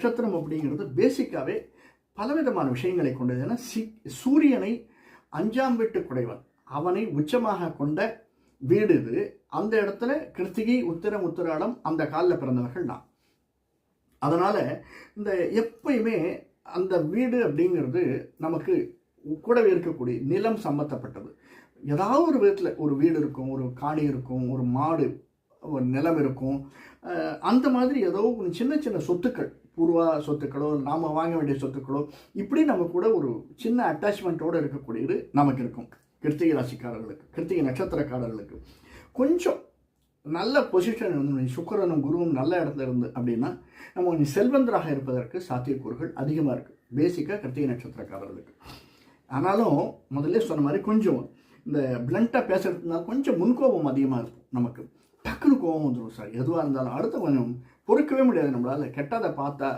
நட்சத்திரம் அப்படிங்கிறது பேசிக்காகவே பலவிதமான விஷயங்களை கொண்டது. ஏன்னா சூரியனை 5ஆம் வீட்டு குடைவன், அவனை உச்சமாக கொண்ட வீடு இது. அந்த இடத்துல கிருத்திகை, உத்திரம், உத்திராடம் அந்த காலில் பிறந்தவர்கள் நான். அதனால் இந்த எப்பயுமே அந்த வீடு அப்படிங்கிறது நமக்கு கூடவே இருக்கக்கூடிய நிலம் சம்பந்தப்பட்டது. ஏதாவது ஒரு விதத்தில் ஒரு வீடு இருக்கும், ஒரு காணி இருக்கும், ஒரு மாடு, ஒரு நிலம் இருக்கும். அந்த மாதிரி ஏதோ ஒரு சின்ன சின்ன சொத்துக்கள், பூர்வ சொத்துக்களோ நாம் வாங்க வேண்டிய சொத்துக்களோ இப்படி நம்ம கூட ஒரு சின்ன அட்டாச்மெண்ட்டோடு இருக்கக்கூடியது நமக்கு இருக்கும். கிருத்திகை ராசிக்காரர்களுக்கு, கிருத்திகை நட்சத்திரக்காரர்களுக்கு கொஞ்சம் நல்ல பொசிஷன் வந்து சுக்கிரனும் குருவும் நல்ல இடத்துல இருந்து அப்படின்னா நம்ம கொஞ்சம் செல்வந்தராக இருப்பதற்கு சாத்தியக்கூறுகள் அதிகமாக இருக்குது பேசிக்காக கிருத்திகை நட்சத்திரக்காரர்களுக்கு. ஆனாலும் முதல்ல சொன்ன மாதிரி கொஞ்சம் இந்த பிளண்ட்டாக பேசுறதுனால கொஞ்சம் முன்கோபம் அதிகமாக இருக்கும். நமக்கு டக்குன்னு கோபம் வந்துடும் சார். எதுவாக இருந்தாலும் அடுத்த கொஞ்சம் பொறுக்கவே முடியாது நம்மளால். கெட்டதை பார்த்தா